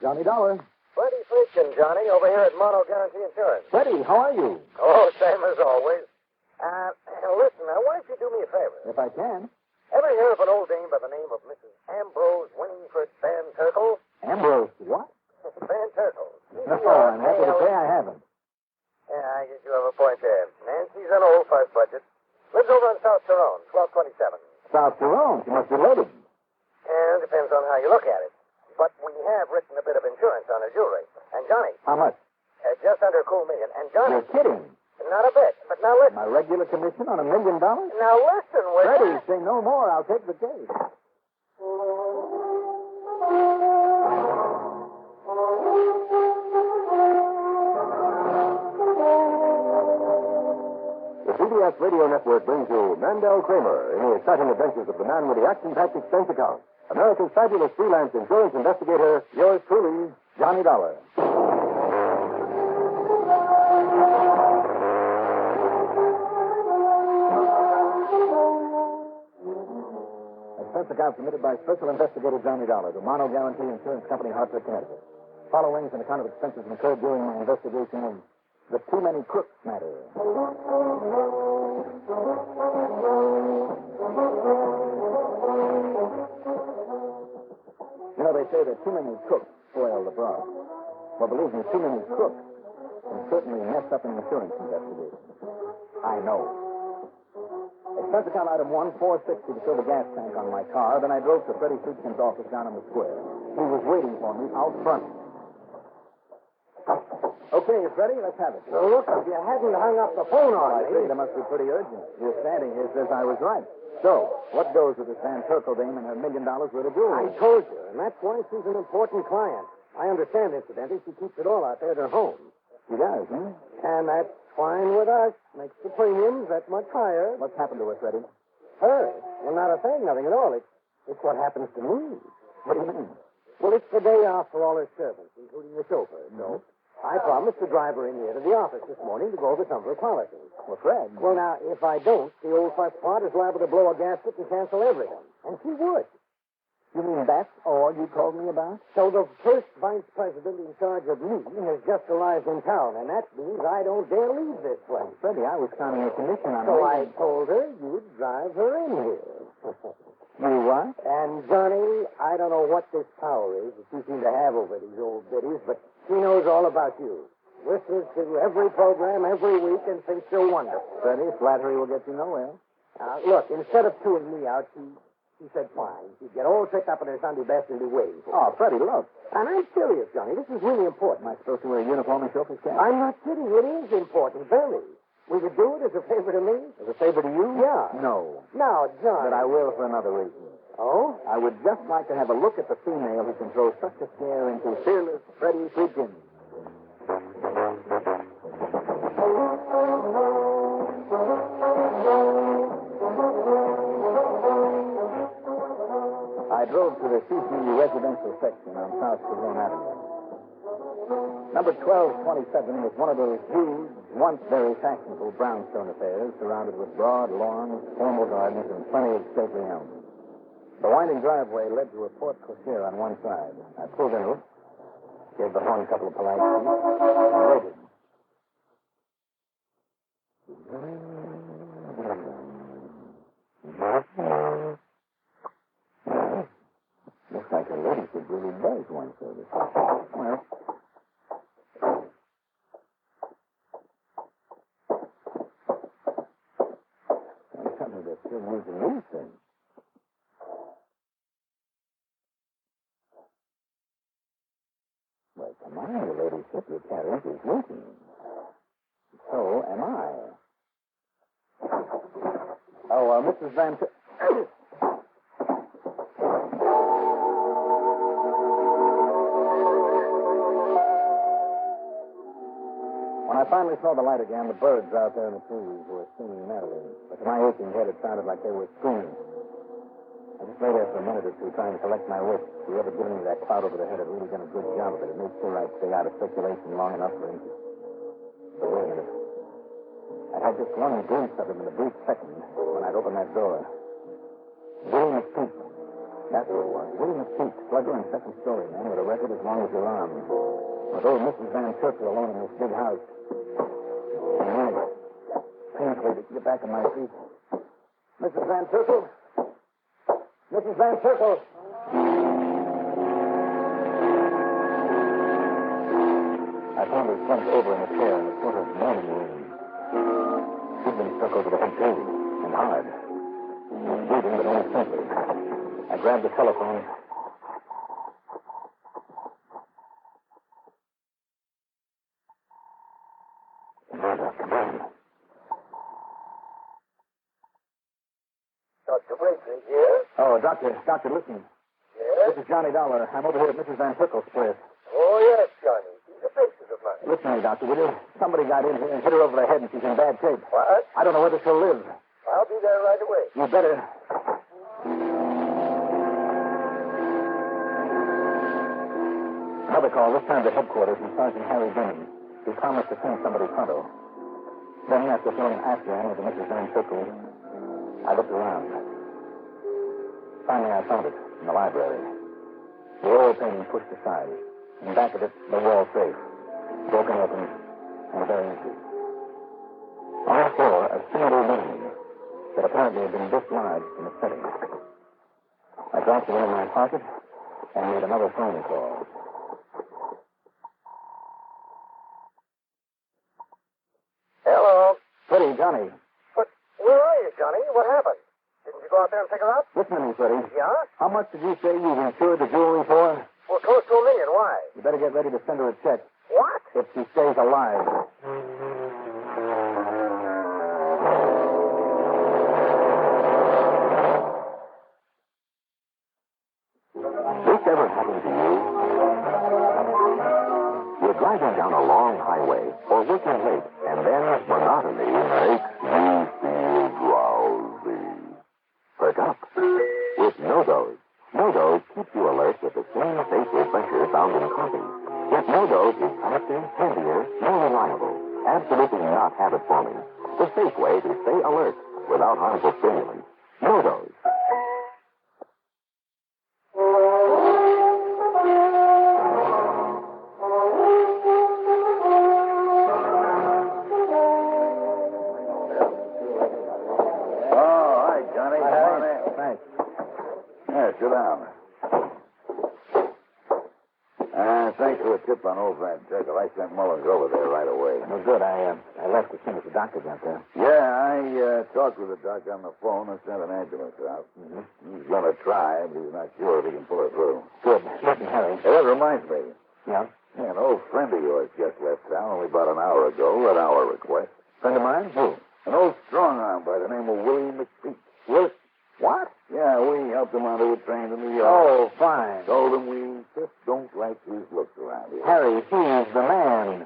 Johnny Dollar. Freddie Friedkin, Johnny, over here at Mono Guarantee Insurance. Freddie, how are you? Oh, same as always. Listen, why don't you do me a favor? If I can. Ever hear of an old dame by the name of Mrs. Ambrose Winifred Van Terkel? Ambrose what? Van Terkel. Oh, I'm happy to say I haven't. Yeah, I guess you have a point there. Nancy's an old first budget. Lives over in South Tyrone, 1227. South Tyrone? She must be loaded. And depends on how you look at it. But we have written a bit of insurance on her jewelry. And Johnny. How much? Just under $250,000. And Johnny. You're kidding. Not a bit. But now listen. My regular commission on $1 million? Now listen, will you? Freddie, say no more. I'll take the case. The CBS Radio Network brings you Mandel Kramer in the exciting adventures of the man with the action-packed expense account. America's fabulous freelance insurance investigator, yours truly, Johnny Dollar. Expense account submitted by Special Investigator Johnny Dollar to Mono Guarantee Insurance Company, Hartford, Connecticut. Following is an account of expenses incurred during my investigation of the Too Many Crooks matter. You know, they say that too many cooks spoil the broth. Well, believe me, too many crooks can certainly mess up an insurance investigation. I know. Expense account item 1, $460 to fill the gas tank on my car. Then I drove to Freddie Friedkin's office down in the square. He was waiting for me out front. Okay, it's ready. Let's have it. Well, look, if you hadn't hung up the phone on I me... think it must be pretty urgent. You're standing here says I was right. So, what goes with this Van Terkel dame and her $1 million worth of jewelry? I told you, and that's why she's an important client. I understand, incidentally, she keeps it all out there at her home. She does, huh? And that's fine with us. Makes the premiums that much higher. What's happened to her, Freddie? Her? Well, not a thing, nothing at all. It's what happens to me. What do you mean? Well, it's the day off for all her servants, including the chauffeur. No. I promised to drive her in here to the office this morning to go over some of her policies. Well, Fred. Well, now, if I don't, the old fuss pot is liable to blow a gasket and cancel everything. And she would. You mean that's all you told me about? So the first vice president in charge of me has just arrived in town, and that means I don't dare leave this place. Freddie, I was counting a commission on So her. I told her you'd drive her in here. You what? And, Johnny, I don't know what this power is that you seem to have over these old biddies, but she knows all about you. Listens to every program every week and thinks you're wonderful. Freddie, flattery will get you nowhere. Now, look, instead of chewing me out, she said fine. She'd get all tricked up in her Sunday best and be waiting for me. Oh, Freddie, look. And I'm serious, Johnny. This is really important. Am I supposed to wear a uniform and chauffeur's cap? I'm not kidding. It is important, very. Will you do it as a favor to me? As a favor to you? Yeah. No. Now, Johnny. But I will for another reason. Oh? I would just like to have a look at the female who can throw such a scare into fearless Freddie Friedkin. I drove to the CCU residential section on South Tyrone Avenue. Number 1227 was one of those huge, once very fashionable brownstone affairs surrounded with broad lawns, formal gardens, and plenty of stately elms. The winding driveway led to a porte cochere on one side. I pulled into it, gave the horn a couple of polite beats, and waited. Looks like a ladyship really does want service. Well, there's something that's still using these things. Well, come on, the ladyship, your carriage is waiting. So am I. Oh, Mrs. Van... When I finally saw the light again, the birds out there in the trees were singing merrily. But to my aching head, it sounded like they were screaming. I just lay there for a minute or two trying to collect my wits. Whoever given me that cloud over the head had really done a good job of it. It made sure I'd stay out of circulation long enough for him to... But wait a minute. I had just one glimpse of him in a brief second when I'd opened that door. Willie McPeak, That's what it was. William McPeak, slugger and second story man with a record as long as your arm. With old Mrs. Van Turkle alone in this big house. And painfully to get back on my feet. Mrs. Van Turkle? Mrs. Van Turkle! I found her slumped over in a chair in a sort of morning room. She'd been struck over the head, too, and hard. She was bleeding, but only faintly. I grabbed the telephone. Amanda, come on. Dr. Blakely here? Oh, Doctor, listen. Yes? This is Johnny Dollar. I'm over here at Mrs. Van Turkle's place. Oh, yes, Johnny. He's a patient of mine. Listen to me, Doctor, will you? Somebody got in here and hit her over the head, and she's in bad shape. What? I don't know whether she'll live. I'll be there right away. You better. Another call, this time to headquarters from Sergeant Harry Benning. He promised to send somebody pronto. Then, after throwing Afghan into Mrs. Van Turkle, I looked around. Finally, I found it in the library. The oil painting pushed aside. And back of it, the wall safe. Broken open and very empty. On the floor, a single ring that apparently had been dislodged in the setting. I dropped it in my pocket and made another phone call. Hello. Freddie, Johnny. But where are you, Johnny? What happened? Didn't you go out there and pick her up? Listen to me, Freddie. Yeah? How much did you say you've insured the jewelry for? Well, close to $1 million. Why? You better get ready to send her a check. What? If she stays alive. This ever happened to you? You're driving down a long highway or working late, and then monotony makes you feel drowsy. Perk up with No-Dose. No-Dose keeps you alert with the same safe refresher found in coffee. Yet No-Dose is faster, heavier, more reliable. Absolutely not habit-forming. The safe way to stay alert without harmful stimulants. No-Dose. Sit down. Thanks for the tip on old Van Turkle. I sent Mullins over there right away. Well, good. I left as soon as the doctor got there. Yeah, I talked with the doc on the phone and sent an ambulance out. Mm-hmm. He's going to try, but he's not sure if he can pull her through. Good. Listen, Harry. Hey, that reminds me. Yeah? An old friend of yours just left town only about an hour ago at our request. Friend of mine? Who? An old strong-arm by the name of Willie McPeak. Willie? What? Yeah, we helped him onto a train to New York. Oh, fine. Told him we just don't like his looks around here. Harry, he's the man.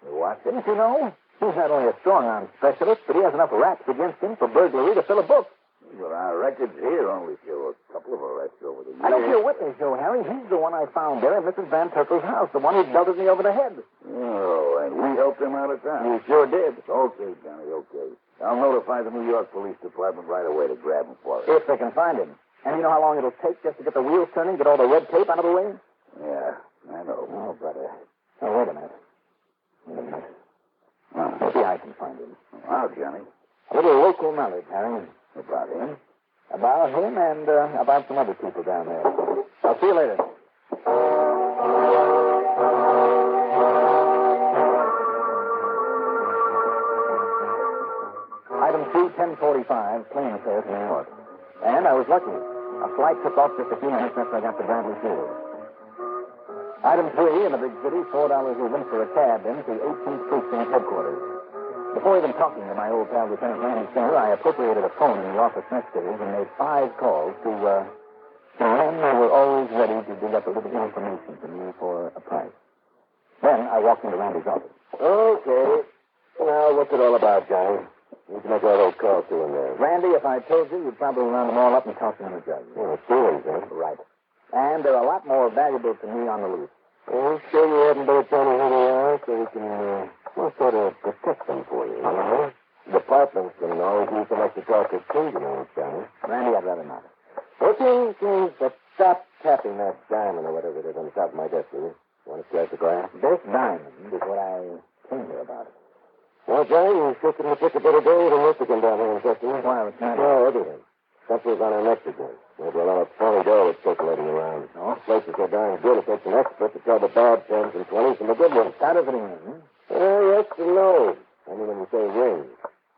What? Didn't you know? He's not only a strong-arm specialist, but he has enough raps against him for burglary to fill a book. Well, our records here only show a couple of arrests over the years. I don't care what they show, Harry. He's the one I found there at Mrs. Van Turkle's house, the one who belted me over the head. Oh, and we helped him out of town. You sure did. Okay, Johnny, okay. I'll notify the New York Police Department right away to grab him for us. If they can find him. And you know how long it'll take just to get the wheels turning, get all the red tape out of the way? Yeah, I know. Oh, brother. Oh, wait a minute. Maybe I can find him. Wow, Johnny. A little local knowledge, Harry. About him? About him and about some other people down there. I'll see you later. Item 2, 1045, plane fare to New York. And I was lucky. A flight took off just a few minutes after I got to Bradley Field. Item 3, in the big city, $4 even for a cab in to 18th Precinct headquarters. Before even talking to my old pal, Lieutenant Randy Singer, I appropriated a phone in the office next to his and made 5 calls to men who were always ready to dig up a little information from me for a price. Then I walked into Randy's office. Okay. Now, what's it all about, Johnny? You can make all those calls to him there. Randy, if I told you, you'd probably round them all up and toss them in the jug. Oh, stories, huh? Right. And they're a lot more valuable to me on the loose. Well, sure you haven't better tell me who they are so we can, sort of protect them for you. Uh-huh. Departments can always use some extra talk as clues, you know, Johnny. Randy, I'd rather not. Okay, but stop tapping that diamond or whatever it is on the top of my desk, will you? Want to scratch the glass? This diamond is what I came here about. Well, Johnny, you sure couldn't pick a bit of gold and Michigan down here in Chester. Why, what's that? Oh, everything. Something's on our necks again. There's a lot of phony gold circulating around. Oh? Places are darn good. It takes an expert to tell the bad 10s and 20s from the good ones. How does it mean? Yes and no. I mean, when you say rings,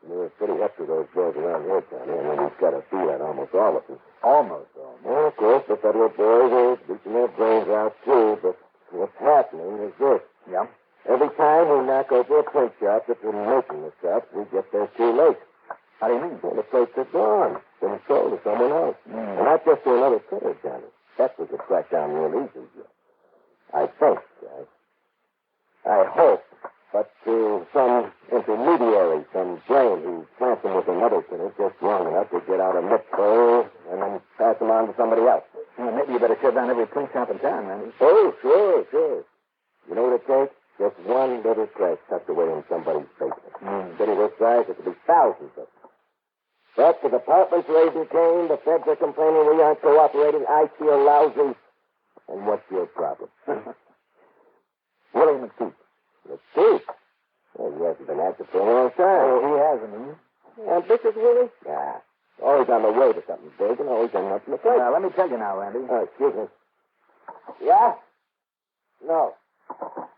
you're pretty up to those boys around here, Johnny. I mean, we've got a feel on almost all of them. Almost. Well, of course, the federal boys are beating their brains out, too, but what's happening is this. Yeah? Every time we knock over a print shop that's been making the stuff, we get there too late. How do you mean? Well, the plates are gone. Been sold to someone else. And not just to another printer, Johnny. That we could track down real easy. I think, guys. I hope. But to some intermediary, some brain who plants them with another printer just long enough to get out a mitzvah and then pass them on to somebody else. Well, maybe you better shut down every print shop in town, Randy. Oh, sure. You know what it takes? Just one little press tucked away in somebody's basement. City this size, it could be thousands of them. But the department's raising Cain, the feds are complaining we aren't cooperating, I feel lousy. And what's your problem? Willie McKeith. McKeith? Well, he hasn't been active for a long time. Oh, he hasn't, Ambitious, Willie? Yeah. Always on the way to something big and always ending up in the place. Let me tell you now, Randy. Excuse me. Yeah? No.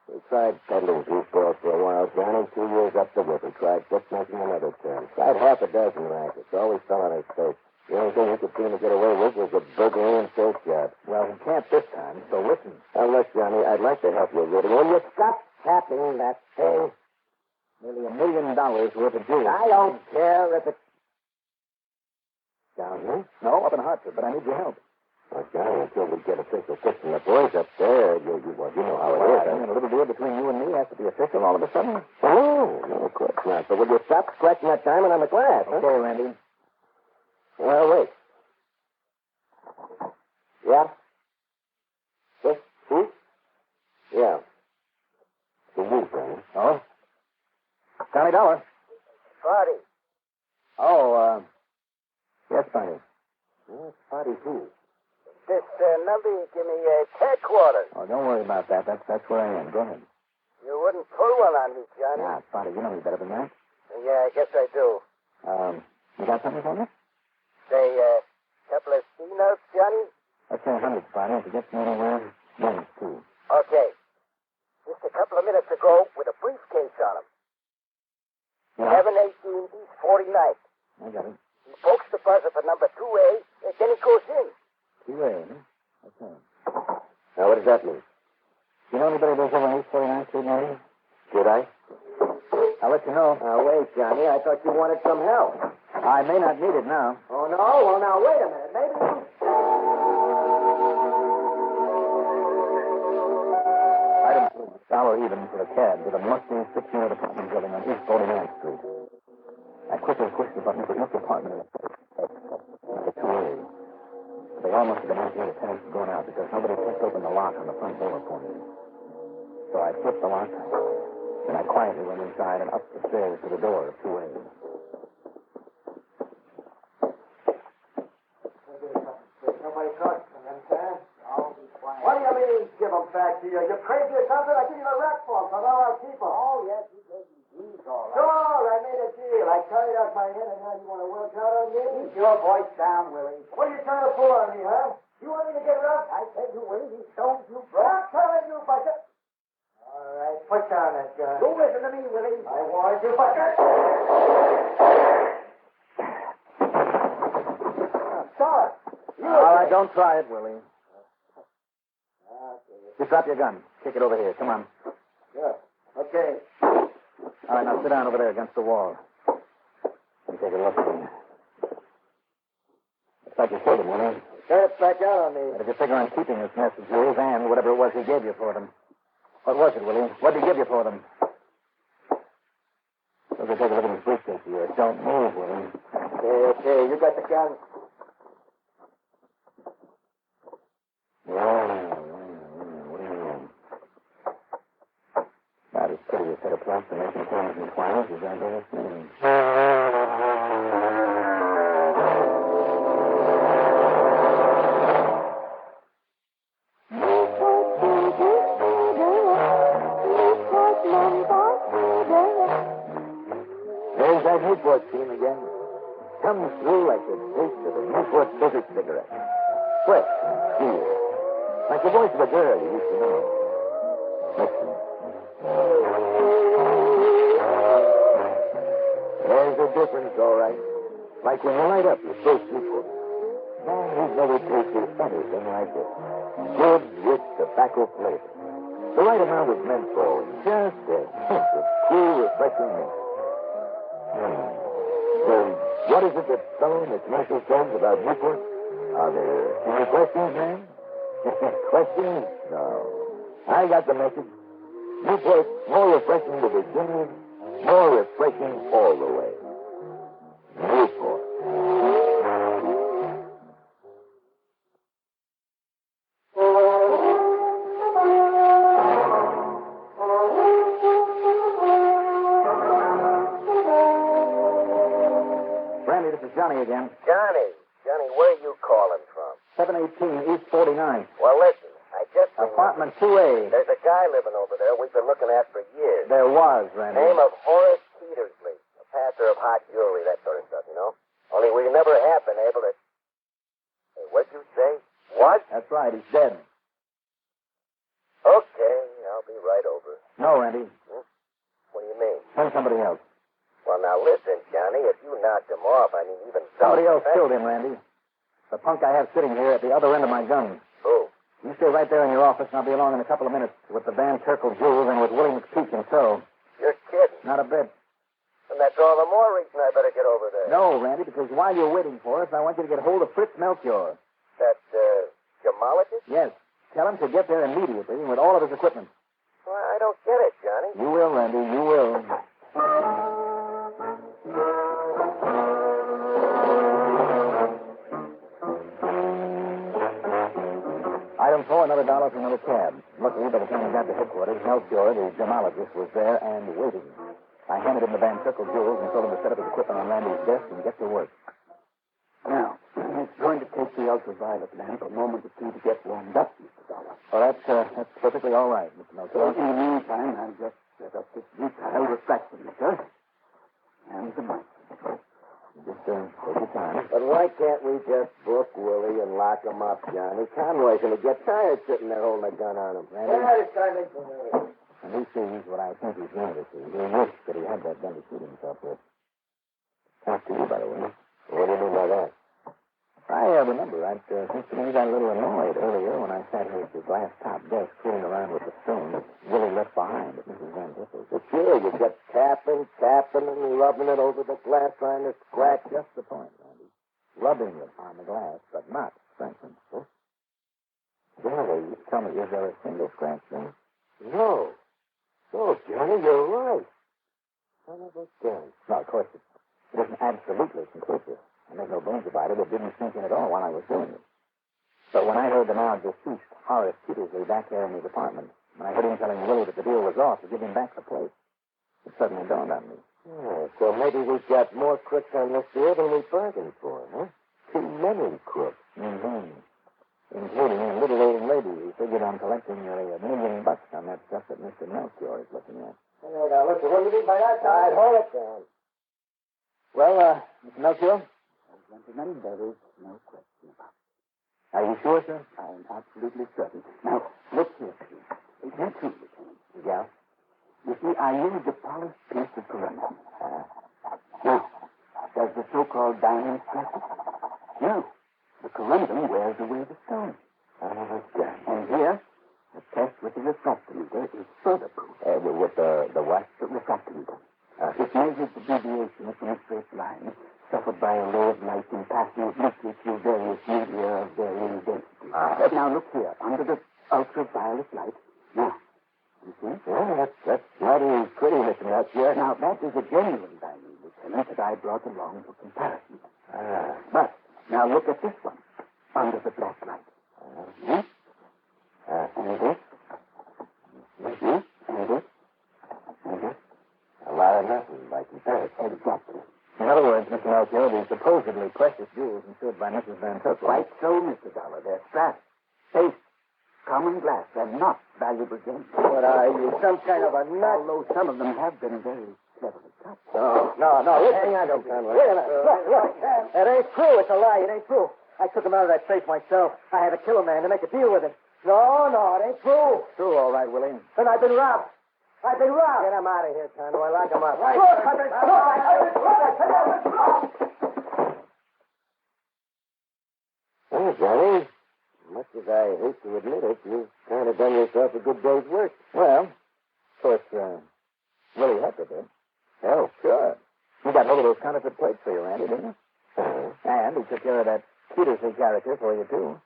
We tried peddling juice balls for a while, Johnny. 2 years up the river. Tried just making another turn. Tried half a dozen rackets. Always fell on his face. The only thing he could seem to get away with was a burglary and filth job. Well, he can't this time, so listen. Now, look, Johnny, I'd like to help you, Readick. Will you stop tapping that thing? Nearly $1 million worth of jewels. I don't care if it's down here. No, up in Hartford, but I need your help. Well, Johnny, until we get official fix from the boys up there, you know how it is. I mean, a little deal between you and me has to be official all of a sudden. Oh, no, of course not. But will you stop scratching that diamond on the glass, huh? Okay, Randy. Well, wait. Yeah? This? Who? Yeah. The you, Johnny. Oh? Johnny Dollar. Spotty. Oh, yes, Spotty. Well, Spotty who? This number you give me headquarters. Oh, don't worry about that. That's where I am. Go ahead. You wouldn't pull one on me, Johnny. Nah, Spotty, you know me better than that. Yeah, I guess I do. You got something for me? Say, couple of C-notes, Johnny? Let's say 100, Spotty. If it gets me anywhere, wins, too. Okay. Just a couple of minutes ago with a briefcase on him. Yeah. 718 East 49th. I got it. He pokes the buzzer for number 2A, and then he goes in. 2A, huh? Okay. Now, what does that mean? You know anybody lives over on East 49th Street, Randy? Should I? I'll let you know. Now, wait, Johnny. I thought you wanted some help. I may not need it now. Oh, no? Well, now, wait a minute. Maybe you... $1 even for a cab with a musty 16-unit apartment building on East 49th Street. I quickly pushed the button for this apartment number 2A. They all must have been out here. The tenants had gone out because nobody pushed open the lock on the front door for me. So I flipped the lock, and I quietly went inside and up the stairs to the door of 2A. Nobody talks to them, sir. I'll be quiet. What do you mean, give them back to you? You crazy or something? I give you the rack for them from all our people. Oh, yes, you gave me these, all right. Sure, I made a deal. I carried out my head, and now you want to work out on me? Keep your voice down, Willie. What are you trying to pull on me, huh? You want me to get rough? I said you, Willie. These stones you broke. I'm telling you, Bucket. All right, put down that gun. Don't listen to me, Willie. I warned you, Bucket. Start. All right, don't try it, Willie. Okay. Just drop your gun. Kick it over here. Come on. Sure. Okay. All right, now sit down over there against the wall. Let me take a look at you. Looks like you killed him, Willie. Turn it back out on me. But if you figure on keeping this mess of yours and whatever it was he gave you for them. What was it, Willie? What did he give you for them? Let me take a look at his briefcase here. Don't move, Willie. Okay. You got the gun. About as pretty a set of plots to making plans and plans as I've ever seen. again. Comes through like the taste of a Newport Desert cigarette. Fresh and clear. Like the voice of a girl you used to know. Listen. There's a difference, all right. Like when you light up your first Newport. Man, you've never tasted anything like it. Good, rich tobacco flavor. The right amount of menthol. Just a hint of cool, refreshing mint. So, what is it that's so in the commercial films about Newport? Are there any questions, man? Questions? No. I got the message. Newport, more refreshing to begin with, more refreshing all the way. Newport. Randy, this is Johnny again. Johnny, where are you calling from? 718 East 49th. Well, listen, I just... Apartment 2A. There's a guy living over there we've been looking at for years. There was, Randy. Name of Horace Petersley. A passer of hot jewelry, that sort of stuff, you know? Only we never have been able to... Hey, what'd you say? What? That's right, he's dead. Okay, I'll be right over. No, Randy. What do you mean? Send somebody else. Well, now listen, Johnny, if you knocked him off, I mean, even... Somebody else killed him, Randy. The punk I have sitting here at the other end of my gun. Who? You stay right there in your office, and I'll be along in a couple of minutes with the Van Terkel jewels and with Willie McPeak in tow. You're kidding. Not a bit. And that's all the more reason I better get over there. No, Randy, because while you're waiting for us, I want you to get hold of Fritz Melchior. That, gemologist? Yes. Tell him to get there immediately with all of his equipment. Well, I don't get it, Johnny. You will, Randy, you will. Item 4, another dollar for another cab. Luckily, by the time I got to headquarters, Melchior, the gemologist, was there and waiting. I handed him the Van Terkel jewels and told him to set up his equipment on Randy's desk and get to work. Now, it's going to take the ultraviolet lamp a moment or two to get warmed up, Mr. Dollar. Oh, that's perfectly all right, Mr. Melchior. In the meantime, I'll just set up this butyl refractometer and the mic. Just take your time. But why can't we just book Willie and lock him up, Johnny? Conroy's going to get tired sitting there holding a gun on him. Randy? it's time for me. And he sees what I think he's going to see. He wished that he had that gun to shoot himself with. Thanks to you, by the way. What do you mean by that? I remember that since he got a little annoyed earlier when I sat here at the glass-top desk fooling around with the stone that Willie left behind at Mrs. Van Terkel's. But sure, you kept tapping, and rubbing it over the glass, trying to scratch. Just the point, Randy. Rubbing it on the glass, but not scratching. Huh? Johnny, you tell me, is there a single scratch there? No. No, Johnny, you're right. Son of a gun. No, of course, it isn't absolutely conclusive. I make no bones about it. It didn't sink in at all while I was doing it. But when I heard the now deceased Horace Petersley back there in his apartment, when I heard him telling Willie that the deal was off to give him back the place, it suddenly dawned on me. Yeah, so maybe we've got more crooks on this deal than we bargained for, huh? Too many crooks. Mm-hmm. Including a little old lady who figured on collecting nearly $1 million on that stuff that Mr. Melchior is looking at. Hey, now, listen, what do you mean by that? All right, hold it down. Well, Mr. Melchior? Gentlemen, there is no question about it. Are you sure, sir? I am absolutely certain. Now, look here, please. You too, Lieutenant. Yeah? You see, I used a polished piece of corundum. Now, does the so-called diamond stress it? No. The corundum wears away the stone. And here, the test with the refractometer is further proof. With the what? The refractometer. It measures the deviation from a straight line suffered by a ray of light in passing obliquely through various media of varying density. Now, look here, under the ultraviolet light. Now, you see? Yeah, that's mighty pretty, Mr. Melchior. Now, that is a genuine diamond, Lieutenant, that I brought along for comparison. But, now look at this one, under the black light. And this. And this. And this. And this. A lot of nothing by comparison. Exactly. In other words, Mr. Melchior, the supposedly precious jewels insured by Mrs. Van Terkel. Quite so, Mr. Dollar. They're scrap, paste, common glass. They're not valuable gems. What are you, some kind of a nut? Although some of them have been very cleverly No. Hang on, don't Conway. Wait a minute. Look. It ain't true. It's a lie. It ain't true. I took him out of that safe myself. I had to kill a man to make a deal with him. No, it ain't true. True, all right, Willie. Then I've been robbed. Get him out of here, Conway. Lock him up. Right. Look, I've been robbed. Well, Johnny, much as I hate to admit it, you've kind of done yourself a good day's work. Well, of course, Willie helped a bit. Hell, Sure. He got hold of those counterfeit plates for you, Randy, didn't he? And he took care of that Peterson character for you, too.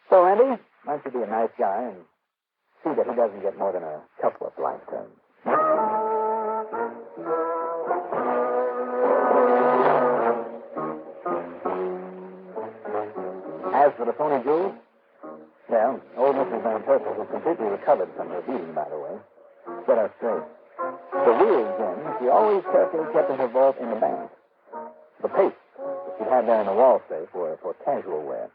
So, Randy, why don't you be a nice guy and see that he doesn't get more than a couple of life terms. As for the phony jewels, well, old Mrs. Van Purple, who completely recovered from her beating, by the way, set us straight. The real gem she always carefully kept in her vault in the bank. The paste that she had there in the wall safe were for casual wear.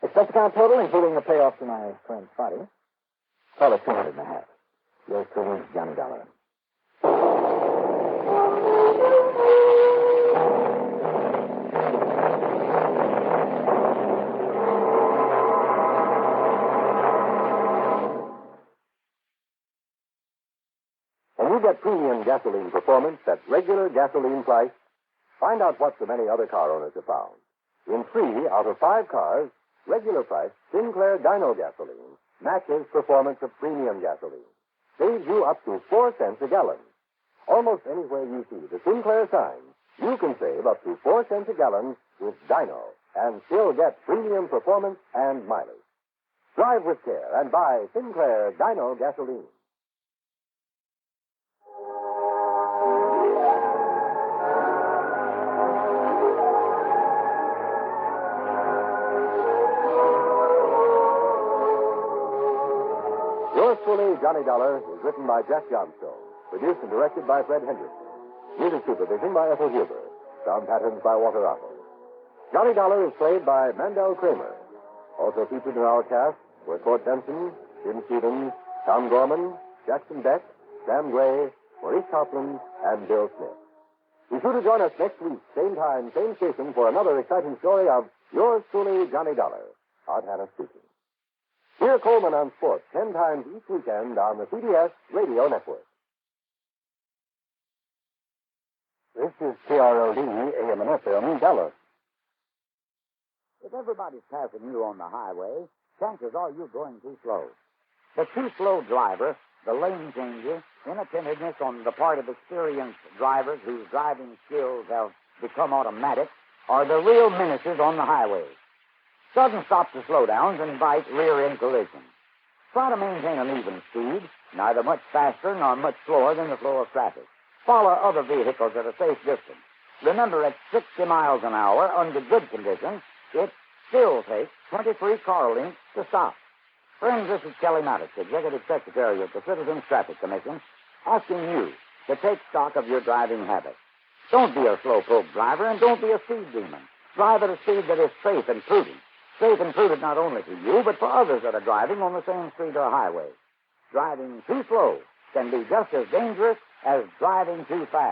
Expense account total, including the payoff to my friend Spotty, call it $200.50. Yours truly, Johnny Dollar. When you get premium gasoline performance at regular gasoline price, find out what so many other car owners have found. In 3 out of 5 cars, regular price Sinclair Dyno gasoline matches performance of premium gasoline. Saves you up to 4 cents a gallon. Almost anywhere you see the Sinclair sign, you can save up to 4 cents a gallon with Dyno and still get premium performance and mileage. Drive with care and buy Sinclair Dyno gasoline. Yours truly, Johnny Dollar, is written by Jack Johnstone, produced and directed by Fred Henderson. Music supervision by Ethel Huber. Sound patterns by Walter Otto. Johnny Dollar is played by Mandel Kramer. Also featured in our cast were Court Benson, Jim Stevens, Tom Gorman, Jackson Beck, Sam Gray, Maurice Copland, and Bill Smith. Be sure to join us next week, same time, same station, for another exciting story of yours truly, Johnny Dollar. Art Hannah speaking. Hear Coleman on Sports 10 times each weekend on the CBS Radio Network. This is KRLD, AM and FM, Dallas. If everybody's passing you on the highway, chances are you're going too slow. The too slow driver, the lane changer, inattentiveness on the part of experienced drivers whose driving skills have become automatic are the real menaces on the highway. Sudden stops or slowdowns invite rear-end collisions. Try to maintain an even speed, neither much faster nor much slower than the flow of traffic. Follow other vehicles at a safe distance. Remember, at 60 miles an hour, under good conditions, it still takes 23 car lengths to stop. Friends, this is Kelly Maddox, Executive Secretary of the Citizens Traffic Commission, asking you to take stock of your driving habits. Don't be a slowpoke driver, and don't be a speed demon. Drive at a speed that is safe and prudent. Safe and prudent not only for you, but for others that are driving on the same street or highway. Driving too slow can be just as dangerous as driving too fast.